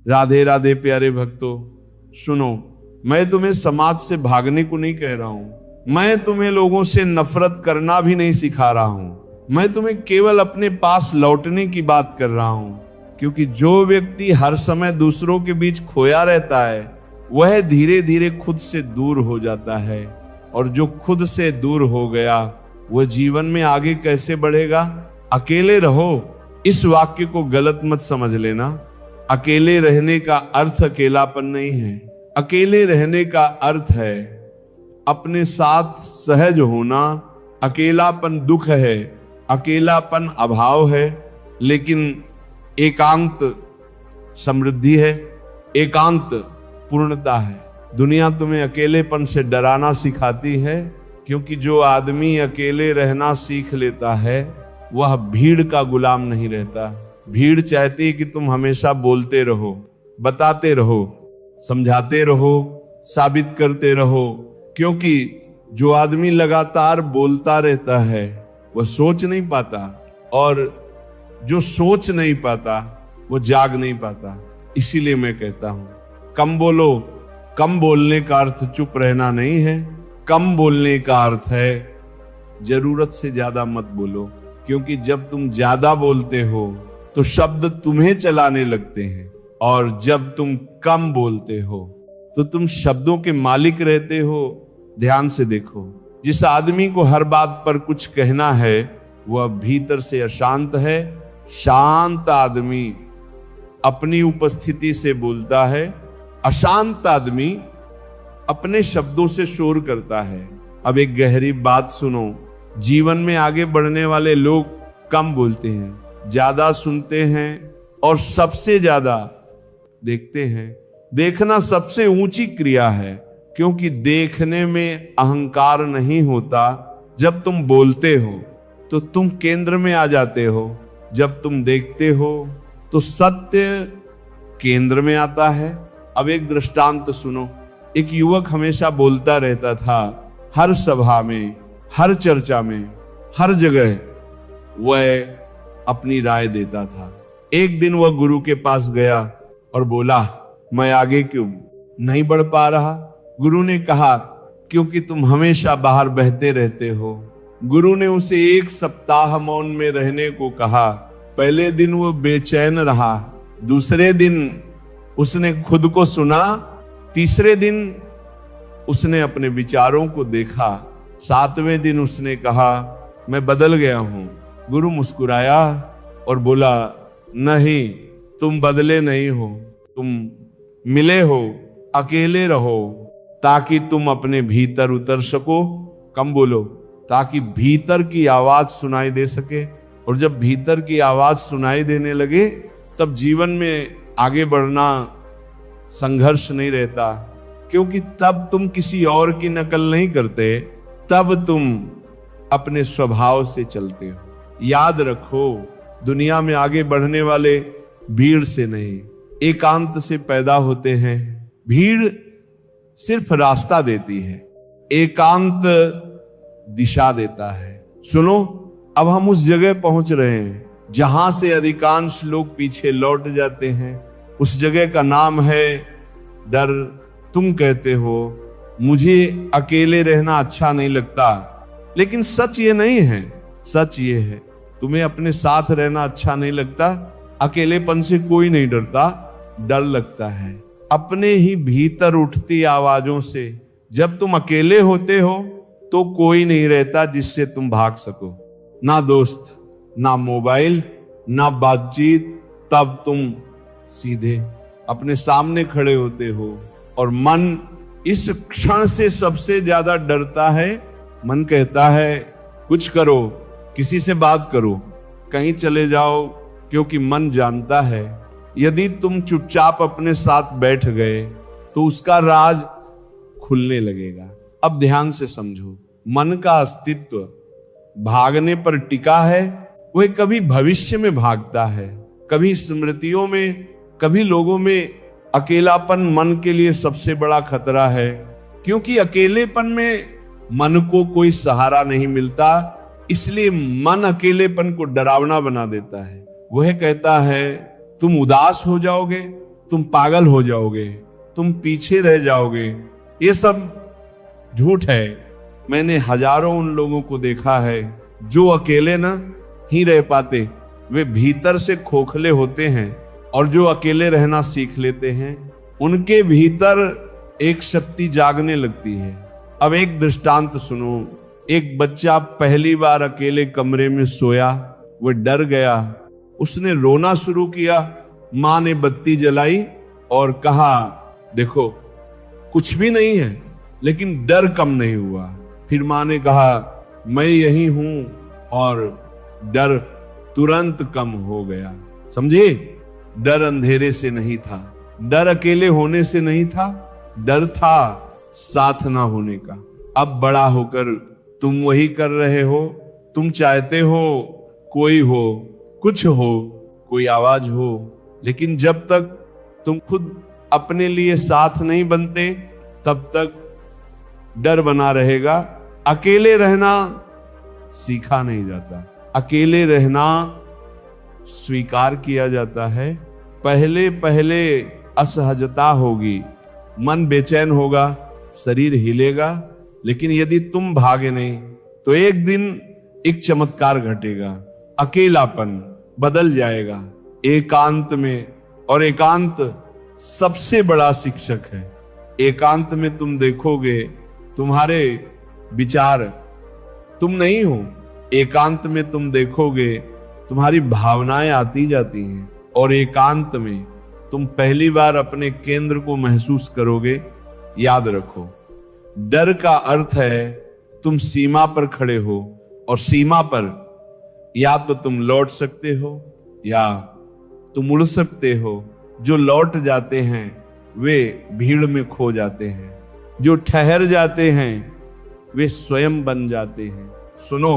राधे राधे प्यारे भक्तों, सुनो, मैं तुम्हें समाज से भागने को नहीं कह रहा हूं, मैं तुम्हें लोगों से नफरत करना भी नहीं सिखा रहा हूं, मैं तुम्हें केवल अपने पास लौटने की बात कर रहा हूं। क्योंकि जो व्यक्ति हर समय दूसरों के बीच खोया रहता है वह धीरे धीरे खुद से दूर हो जाता है, और जो खुद से दूर हो गया वह जीवन में आगे कैसे बढ़ेगा। अकेले रहो, इस वाक्य को गलत मत समझ लेना। अकेले रहने का अर्थ अकेलापन नहीं है, अकेले रहने का अर्थ है अपने साथ सहज होना। अकेलापन दुख है, अकेलापन अभाव है, लेकिन एकांत समृद्धि है, एकांत पूर्णता है। दुनिया तुम्हें अकेलेपन से डराना सिखाती है, क्योंकि जो आदमी अकेले रहना सीख लेता है वह भीड़ का गुलाम नहीं रहता। भीड़ चाहती है कि तुम हमेशा बोलते रहो, बताते रहो, समझाते रहो, साबित करते रहो। क्योंकि जो आदमी लगातार बोलता रहता है वह सोच नहीं पाता, और जो सोच नहीं पाता वो जाग नहीं पाता। इसीलिए मैं कहता हूं, कम बोलो। कम बोलने का अर्थ चुप रहना नहीं है, कम बोलने का अर्थ है जरूरत से ज्यादा मत बोलो। क्योंकि जब तुम ज्यादा बोलते हो तो शब्द तुम्हें चलाने लगते हैं, और जब तुम कम बोलते हो तो तुम शब्दों के मालिक रहते हो। ध्यान से देखो, जिस आदमी को हर बात पर कुछ कहना है वह भीतर से अशांत है। शांत आदमी अपनी उपस्थिति से बोलता है, अशांत आदमी अपने शब्दों से शोर करता है। अब एक गहरी बात सुनो, जीवन में आगे बढ़ने वाले लोग कम बोलते हैं, ज्यादा सुनते हैं और सबसे ज्यादा देखते हैं। देखना सबसे ऊंची क्रिया है, क्योंकि देखने में अहंकार नहीं होता। जब तुम बोलते हो तो तुम केंद्र में आ जाते हो, जब तुम देखते हो तो सत्य केंद्र में आता है। अब एक दृष्टांत सुनो, एक युवक हमेशा बोलता रहता था, हर सभा में, हर चर्चा में, हर जगह वह अपनी राय देता था। एक दिन वह गुरु के पास गया और बोला, मैं आगे क्यों नहीं बढ़ पा रहा। गुरु ने कहा, क्योंकि तुम हमेशा बाहर बहते रहते हो। गुरु ने उसे 1 सप्ताह मौन में रहने को कहा। पहले दिन वो बेचैन रहा, दूसरे दिन उसने खुद को सुना, तीसरे दिन उसने अपने विचारों को देखा, 7वें दिन उसने कहा, मैं बदल गया हूं। गुरु मुस्कुराया और बोला, नहीं, तुम बदले नहीं हो, तुम मिले हो। अकेले रहो ताकि तुम अपने भीतर उतर सको। कम बोलो ताकि भीतर की आवाज सुनाई दे सके, और जब भीतर की आवाज सुनाई देने लगे तब जीवन में आगे बढ़ना संघर्ष नहीं रहता। क्योंकि तब तुम किसी और की नकल नहीं करते, तब तुम अपने स्वभाव से चलते हो। याद रखो, दुनिया में आगे बढ़ने वाले भीड़ से नहीं, एकांत से पैदा होते हैं। भीड़ सिर्फ रास्ता देती है, एकांत दिशा देता है। सुनो, अब हम उस जगह पहुंच रहे हैं जहां से अधिकांश लोग पीछे लौट जाते हैं। उस जगह का नाम है डर। तुम कहते हो, मुझे अकेले रहना अच्छा नहीं लगता, लेकिन सच ये नहीं है। सच ये है, तुम्हें अपने साथ रहना अच्छा नहीं लगता। अकेलेपन से कोई नहीं डरता, डर लगता है अपने ही भीतर उठती आवाजों से। जब तुम अकेले होते हो तो कोई नहीं रहता जिससे तुम भाग सको, ना दोस्त, ना मोबाइल, ना बातचीत। तब तुम सीधे अपने सामने खड़े होते हो, और मन इस क्षण से सबसे ज्यादा डरता है। मन कहता है, कुछ करो, किसी से बात करो, कहीं चले जाओ, क्योंकि मन जानता है यदि तुम चुपचाप अपने साथ बैठ गए तो उसका राज खुलने लगेगा। अब ध्यान से समझो, मन का अस्तित्व भागने पर टिका है। वह कभी भविष्य में भागता है, कभी स्मृतियों में, कभी लोगों में। अकेलापन मन के लिए सबसे बड़ा खतरा है, क्योंकि अकेलेपन में मन को कोई सहारा नहीं मिलता। इसलिए मन अकेलेपन को डरावना बना देता है। वह कहता है, तुम उदास हो जाओगे, तुम पागल हो जाओगे, तुम पीछे रह जाओगे। ये सब झूठ है। मैंने हजारों उन लोगों को देखा है जो अकेले ना ही रह पाते, वे भीतर से खोखले होते हैं, और जो अकेले रहना सीख लेते हैं उनके भीतर एक शक्ति जागने लगती है। अब एक दृष्टांत सुनो। एक बच्चा पहली बार अकेले कमरे में सोया, वह डर गया, उसने रोना शुरू किया। मां ने बत्ती जलाई और कहा, देखो कुछ भी नहीं है, लेकिन डर कम नहीं हुआ। फिर मां ने कहा, मैं यही हूं, और डर तुरंत कम हो गया। समझे? डर अंधेरे से नहीं था, डर अकेले होने से नहीं था, डर था साथ ना होने का। अब बड़ा होकर तुम वही कर रहे हो। तुम चाहते हो कोई हो, कुछ हो, कोई आवाज हो, लेकिन जब तक तुम खुद अपने लिए साथ नहीं बनते तब तक डर बना रहेगा। अकेले रहना सीखा नहीं जाता, अकेले रहना स्वीकार किया जाता है। पहले पहले असहजता होगी, मन बेचैन होगा, शरीर हिलेगा, लेकिन यदि तुम भागे नहीं तो एक दिन एक चमत्कार घटेगा। अकेलापन बदल जाएगा एकांत में, और एकांत सबसे बड़ा शिक्षक है। एकांत में तुम देखोगे तुम्हारे विचार तुम नहीं हो। एकांत में तुम देखोगे तुम्हारी भावनाएं आती जाती हैं, और एकांत में तुम पहली बार अपने केंद्र को महसूस करोगे। याद रखो, डर का अर्थ है तुम सीमा पर खड़े हो, और सीमा पर या तो तुम लौट सकते हो या तुम उड़ सकते हो। जो लौट जाते हैं वे भीड़ में खो जाते हैं, जो ठहर जाते हैं वे स्वयं बन जाते हैं। सुनो,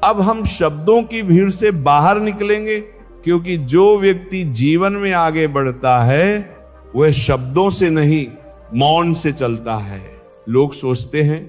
अब हम शब्दों की भीड़ से बाहर निकलेंगे, क्योंकि जो व्यक्ति जीवन में आगे बढ़ता है वह शब्दों से नहीं, मौन से चलता है। लोग सोचते हैं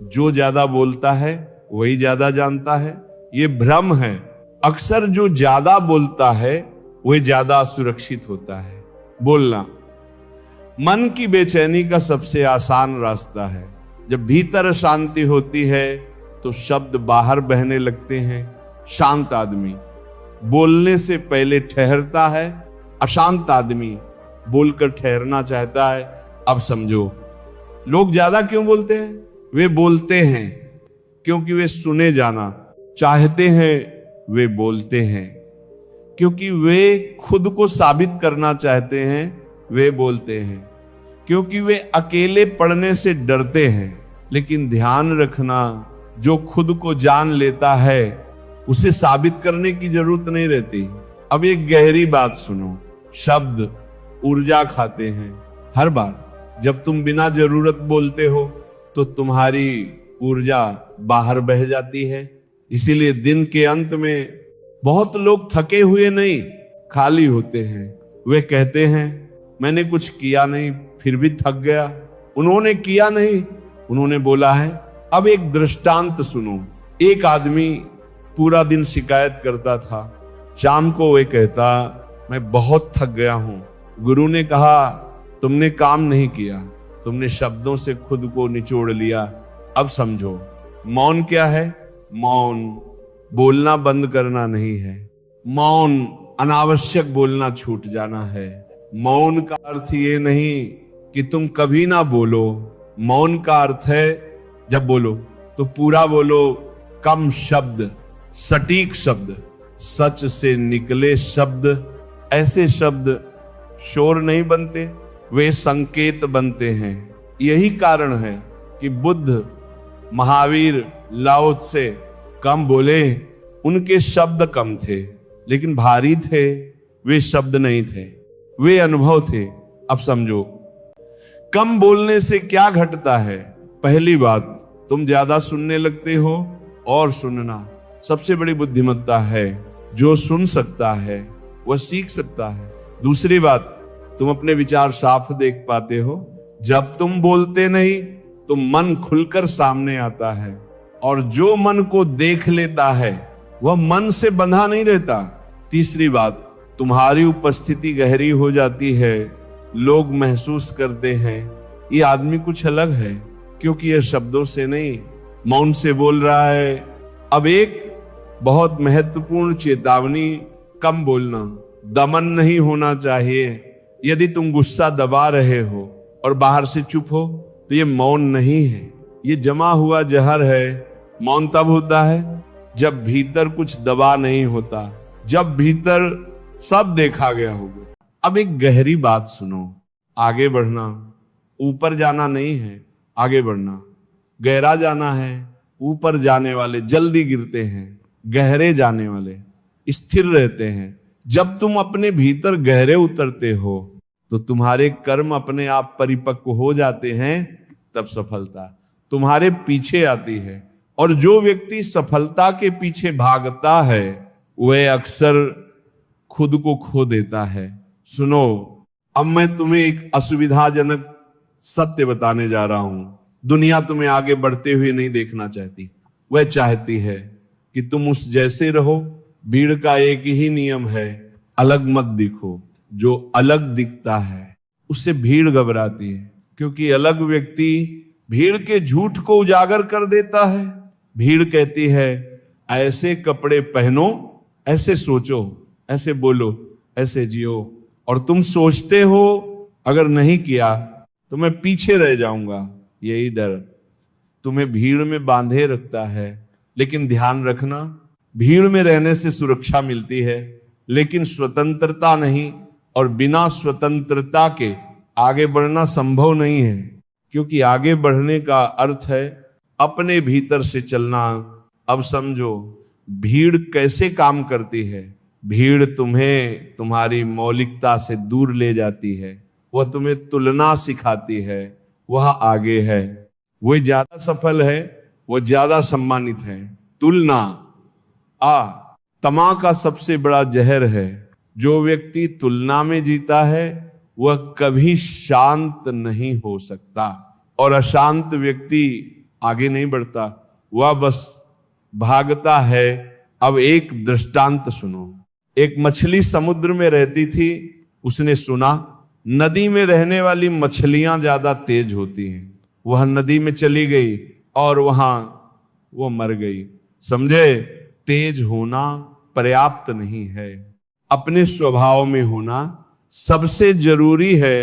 जो ज्यादा बोलता है वही ज्यादा जानता है। ये भ्रम है। अक्सर जो ज्यादा बोलता है वह ज्यादा सुरक्षित होता है। बोलना मन की बेचैनी का सबसे आसान रास्ता है। जब भीतर शांति होती है तो शब्द बाहर बहने लगते हैं। शांत आदमी बोलने से पहले ठहरता है, अशांत आदमी बोलकर ठहरना चाहता है। अब समझो, लोग ज्यादा क्यों बोलते हैं? वे बोलते हैं क्योंकि वे सुने जाना चाहते हैं। वे बोलते हैं क्योंकि वे खुद को साबित करना चाहते हैं। वे बोलते हैं क्योंकि वे अकेले पड़ने से डरते हैं। लेकिन ध्यान रखना, जो खुद को जान लेता है उसे साबित करने की जरूरत नहीं रहती। अब एक गहरी बात सुनो, शब्द ऊर्जा खाते हैं। हर बार जब तुम बिना जरूरत बोलते हो तो तुम्हारी ऊर्जा बाहर बह जाती है। इसीलिए दिन के अंत में बहुत लोग थके हुए नहीं, खाली होते हैं। वे कहते हैं मैंने कुछ किया नहीं फिर भी थक गया। उन्होंने किया नहीं, उन्होंने बोला है। अब एक दृष्टांत सुनो। एक आदमी पूरा दिन शिकायत करता था। शाम को वे कहता मैं बहुत थक गया हूं। गुरु ने कहा तुमने काम नहीं किया, तुमने शब्दों से खुद को निचोड़ लिया। अब समझो, मौन क्या है? मौन बोलना बंद करना नहीं है। मौन अनावश्यक बोलना छूट जाना है। मौन का अर्थ ये नहीं कि तुम कभी ना बोलो। मौन का अर्थ है जब बोलो तो पूरा बोलो, कम शब्द, सटीक शब्द, सच से निकले शब्द। ऐसे शब्द शोर नहीं बनते, वे संकेत बनते हैं। यही कारण है कि बुद्ध, महावीर, लाओ त्से कम बोले। उनके शब्द कम थे लेकिन भारी थे। वे शब्द नहीं थे, वे अनुभव थे। अब समझो, कम बोलने से क्या घटता है? पहली बात, तुम ज्यादा सुनने लगते हो, और सुनना सबसे बड़ी बुद्धिमत्ता है। जो सुन सकता है वह सीख सकता है। दूसरी बात, तुम अपने विचार साफ देख पाते हो। जब तुम बोलते नहीं तो मन खुलकर सामने आता है, और जो मन को देख लेता है वह मन से बंधा नहीं रहता। तीसरी बात, तुम्हारी उपस्थिति गहरी हो जाती है लोग महसूस करते हैं ये आदमी कुछ अलग है, क्योंकि यह शब्दों से नहीं मौन से बोल रहा है। अब एक बहुत महत्वपूर्ण चेतावनी, कम बोलना, दमन नहीं होना चाहिए। यदि तुम गुस्सा दबा रहे हो और बाहर से चुप हो तो ये मौन नहीं है, ये जमा हुआ जहर है। मौन तब होता है जब भीतर कुछ दबा नहीं होता, जब भीतर सब देखा गया होगा। अब एक गहरी बात सुनो, आगे बढ़ना ऊपर जाना नहीं है, आगे बढ़ना गहरा जाना है। ऊपर जाने वाले जल्दी गिरते हैं, गहरे जाने वाले स्थिर रहते हैं। जब तुम अपने भीतर गहरे उतरते हो तो तुम्हारे कर्म अपने आप परिपक्व हो जाते हैं, तब सफलता तुम्हारे पीछे आती है। और जो व्यक्ति सफलता के पीछे भागता है वह अक्सर खुद को खो देता है। सुनो, अब मैं तुम्हें एक असुविधाजनक सत्य बताने जा रहा हूं। दुनिया तुम्हें आगे बढ़ते हुए नहीं देखना चाहती, वह चाहती है कि तुम उस जैसे रहो। भीड़ का एक ही नियम है, अलग मत दिखो। जो अलग दिखता है उससे भीड़ घबराती है, क्योंकि अलग व्यक्ति भीड़ के झूठ को उजागर कर देता है। भीड़ कहती है ऐसे कपड़े पहनो, ऐसे सोचो, ऐसे बोलो, ऐसे जियो, और तुम सोचते हो अगर नहीं किया तो मैं पीछे रह जाऊंगा। यही डर तुम्हें भीड़ में बांधे रखता है। लेकिन ध्यान रखना, भीड़ में रहने से सुरक्षा मिलती है, लेकिन स्वतंत्रता नहीं। और बिना स्वतंत्रता के आगे बढ़ना संभव नहीं है, क्योंकि आगे बढ़ने का अर्थ है अपने भीतर से चलना। अब समझो भीड़ कैसे काम करती है। भीड़ तुम्हें तुम्हारी मौलिकता से दूर ले जाती है, वह तुम्हें तुलना सिखाती है। वह आगे है, वह ज्यादा सफल है, वह ज्यादा सम्मानित है। तुलना तमा का सबसे बड़ा जहर है। जो व्यक्ति तुलना में जीता है वह कभी शांत नहीं हो सकता, और अशांत व्यक्ति आगे नहीं बढ़ता, वह बस भागता है। अब एक दृष्टांत सुनो। एक मछली समुद्र में रहती थी, उसने सुना नदी में रहने वाली मछलियां ज्यादा तेज होती हैं। वह नदी में चली गई और वहां वो मर गई। समझे, तेज होना पर्याप्त नहीं है, अपने स्वभाव में होना सबसे जरूरी है।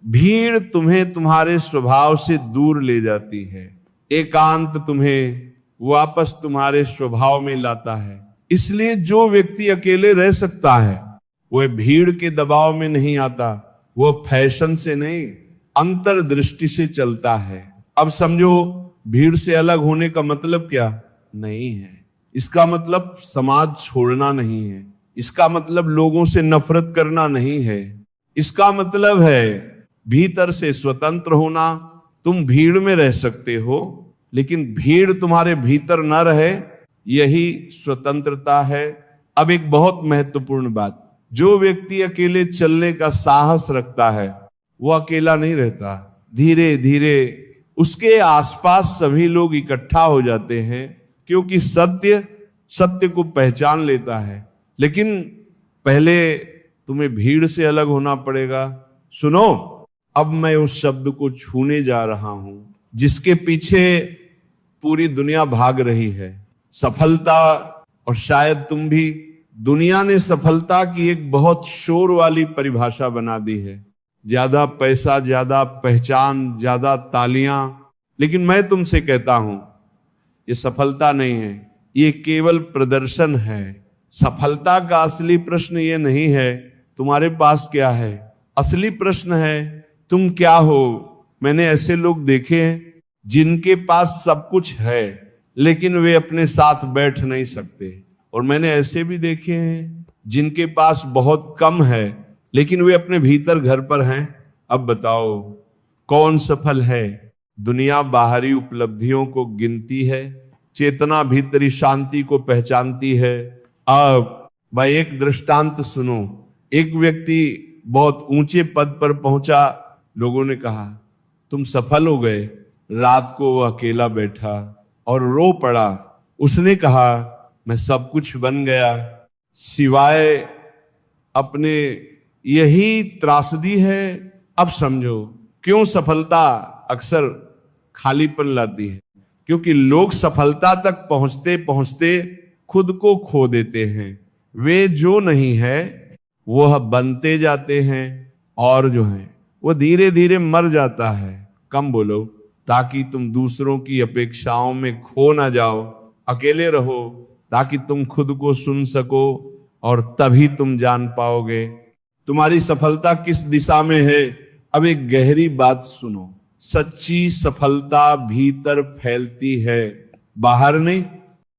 भीड़ तुम्हें तुम्हारे स्वभाव से दूर ले जाती है, एकांत तुम्हें वापस तुम्हारे स्वभाव में लाता है। इसलिए जो व्यक्ति अकेले रह सकता है वह भीड़ के दबाव में नहीं आता, वह फैशन से नहीं अंतर्दृष्टि से चलता है। अब समझो भीड़ से अलग होने का मतलब क्या नहीं है। इसका मतलब समाज छोड़ना नहीं है, इसका मतलब लोगों से नफरत करना नहीं है, इसका मतलब है भीतर से स्वतंत्र होना। तुम भीड़ में रह सकते हो, लेकिन भीड़ तुम्हारे भीतर न रहे, यही स्वतंत्रता है। अब एक बहुत महत्वपूर्ण बात, जो व्यक्ति अकेले चलने का साहस रखता है वो अकेला नहीं रहता। धीरे धीरे उसके आसपास सभी लोग इकट्ठा हो जाते हैं, क्योंकि सत्य को पहचान लेता है। लेकिन पहले तुम्हें भीड़ से अलग होना पड़ेगा। सुनो, अब मैं उस शब्द को छूने जा रहा हूं जिसके पीछे पूरी दुनिया भाग रही है, सफलता। और शायद तुम भी, दुनिया ने सफलता की एक बहुत शोर वाली परिभाषा बना दी है, ज्यादा पैसा, ज्यादा पहचान, ज्यादा तालियां। लेकिन मैं तुमसे कहता हूं ये सफलता नहीं है, ये केवल प्रदर्शन है। सफलता का असली प्रश्न ये नहीं है तुम्हारे पास क्या है, असली प्रश्न है तुम क्या हो। मैंने ऐसे लोग देखे हैं जिनके पास सब कुछ है लेकिन वे अपने साथ बैठ नहीं सकते, और मैंने ऐसे भी देखे हैं जिनके पास बहुत कम है लेकिन वे अपने भीतर घर पर हैं। अब बताओ कौन सफल है? दुनिया बाहरी उपलब्धियों को गिनती है, चेतना भीतरी शांति को पहचानती है। अब भाई एक दृष्टांत सुनो। एक व्यक्ति बहुत ऊंचे पद पर पहुंचा, लोगों ने कहा तुम सफल हो गए। रात को वो अकेला बैठा और रो पड़ा। उसने कहा मैं सब कुछ बन गया सिवाय अपने, यही त्रासदी है अब समझो क्यों सफलता अक्सर खालीपन लाती है। क्योंकि लोग सफलता तक पहुंचते पहुंचते खुद को खो देते हैं। वे जो नहीं है वह बनते जाते हैं और जो है वो धीरे धीरे मर जाता है। कम बोलो ताकि तुम दूसरों की अपेक्षाओं में खो ना जाओ। अकेले रहो ताकि तुम खुद को सुन सको और तभी तुम जान पाओगे तुम्हारी सफलता किस दिशा में है। अब एक गहरी बात सुनो, सच्ची सफलता भीतर फैलती है, बाहर नहीं।